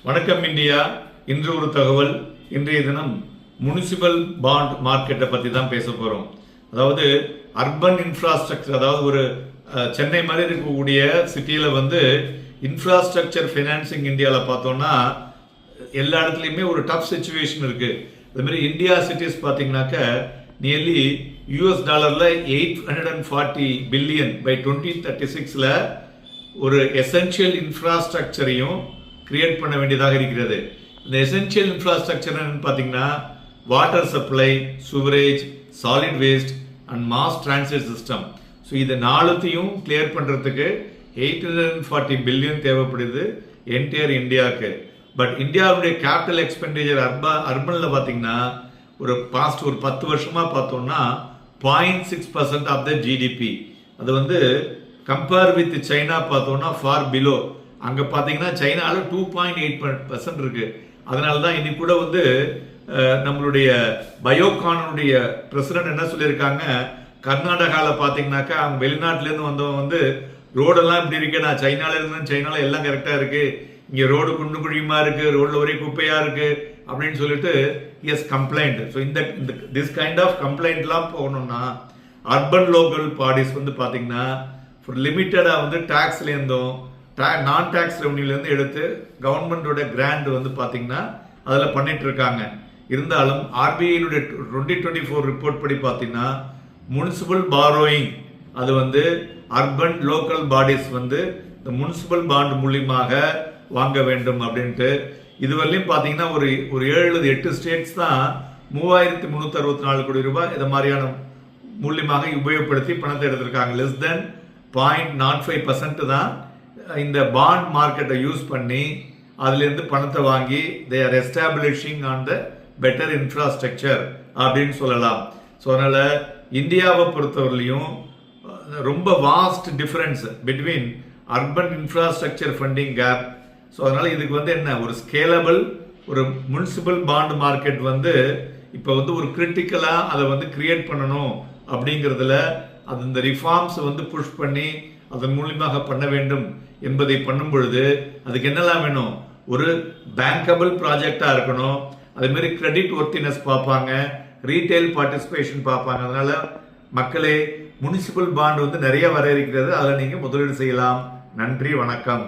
வணக்கம் இந்தியா. இன்று ஒரு தகவல். இன்றைய தினம் முனிசிபல் பாண்ட் மார்க்கெட்டை பற்றி தான் பேச போகிறோம். அதாவது அர்பன் இன்ஃப்ராஸ்ட்ரக்சர், அதாவது ஒரு சென்னை மாதிரி இருக்கக்கூடிய சிட்டியில் இன்ஃப்ராஸ்ட்ரக்சர் ஃபைனான்சிங் இந்தியாவில் பார்த்தோம்னா எல்லா இடத்துலையுமே ஒரு டஃப் சிச்சுவேஷன் இருக்குது. அதுமாரி இந்தியா சிட்டிஸ் பார்த்தீங்கன்னாக்க நியர்லி $840 பில்லியன் பை 2036 ஒரு எசென்ஷியல் இன்ஃப்ராஸ்ட்ரக்சரையும் கிரியேட் பண்ண வேண்டியதாக இருக்கிறது. இந்த எசென்ஷியல் இன்ஃப்ராஸ்ட்ரக்சர் பார்த்தீங்கன்னா water supply, sewerage, solid waste and mass transit system. So இது நாலுத்தையும் கிளியர் பண்ணுறதுக்கு 840 பில்லியன் தேவைப்படுது என்டையர் இந்தியாவுக்கு. பட் இந்தியாவுடைய கேபிட்டல் எக்ஸ்பெண்டிச்சர் அர்பனில் பார்த்தீங்கன்னா ஒரு 10 வருஷமாக பார்த்தோம்னா 0.6% ஆஃப் த ஜிடிபி. அது கம்பேர் வித் சைனா பார்த்தோம்னா ஃபார் பிலோ. அங்கே பார்த்தீங்கன்னா சைனாவில் 2.8% இருக்கு. அதனால தான் இன்னைக்கு கூட நம்மளுடைய பயோகானுடைய பிரசிடென்ட் என்ன சொல்லியிருக்காங்க, கர்நாடகாவில் பார்த்தீங்கன்னாக்கா அவங்க வெளிநாட்டிலேருந்து வந்தவங்க ரோடெல்லாம் இப்படி இருக்கு, நான் சைனால இருந்தேன், சைனால எல்லாம் கரெக்டாக இருக்கு, இங்கே ரோடு குண்டு குழியுமா இருக்கு, ரோடில் ஒரே குப்பையாக இருக்கு அப்படின்னு சொல்லிட்டு எஸ் கம்ப்ளைண்ட். ஸோ இந்த திஸ் கைண்ட் ஆஃப் கம்ப்ளைண்ட்லாம் போகணும்னா அர்பன் லோக்கல் பாடிஸ் பார்த்தீங்கன்னா லிமிட்டடாக டேக்ஸ்லேருந்தும் நான் டேக்ஸ் ரெவன்யூலேருந்து எடுத்து கவர்மெண்டோட கிராண்ட் பார்த்தீங்கன்னா அதில் பண்ணிட்டு இருக்காங்க. இருந்தாலும் ஆர்பிஐனுடைய 2024 ரிப்போர்ட் படி பார்த்தீங்கன்னா முனிசிபல் பாரோயிங் அது அர்பன் லோக்கல் பாடிஸ் இந்த முனிசிபல் பாண்ட் மூலியமாக வாங்க வேண்டும் அப்படின்ட்டு இதுவரையும் பார்த்தீங்கன்னா ஒரு 7-8 ஸ்டேட்ஸ் தான் 3364 கோடி ரூபாய் இதை மாதிரியான மூலியமாக உபயோகப்படுத்தி பணத்தை எடுத்திருக்காங்க. லெஸ் தென் 0.05% தான் இந்த பாண்ட் மார்க்கெட்டை யூஸ் பண்ணி அதுலேருந்து பணத்தை வாங்கி they are establishing on the better infrastructure அப்படின்னு சொல்லலாம். ஸோ அதனால் இந்தியாவை பொறுத்தவரையிலையும் ரொம்ப vast difference between urban infrastructure funding gap. So அதனால் இதுக்கு என்ன ஒரு ஸ்கேலபிள் ஒரு முனிசிபல் பாண்ட் மார்க்கெட் இப்போ ஒரு கிரிட்டிக்கலாக அதை கிரியேட் பண்ணணும் அப்படிங்கிறதுல அது இந்த ரிஃபார்ம்ஸ் புஷ் பண்ணி அதன் மூலியமாக பண்ண வேண்டும் என்பதை பண்ணும் பொழுது அதுக்கு என்னெல்லாம் வேணும், ஒரு பேங்கபிள் ப்ராஜெக்டா இருக்கணும், அதே மாதிரி கிரெடிட் ஒர்த்தினஸ் பார்ப்பாங்க, ரீட்டைல் பார்ட்டிசிபேஷன் பார்ப்பாங்க. அதனால மக்களே முனிசிபல் பாண்ட் நிறைய வர இருக்கிறது, அதில் நீங்க முதலீடு செய்யலாம். நன்றி, வணக்கம்.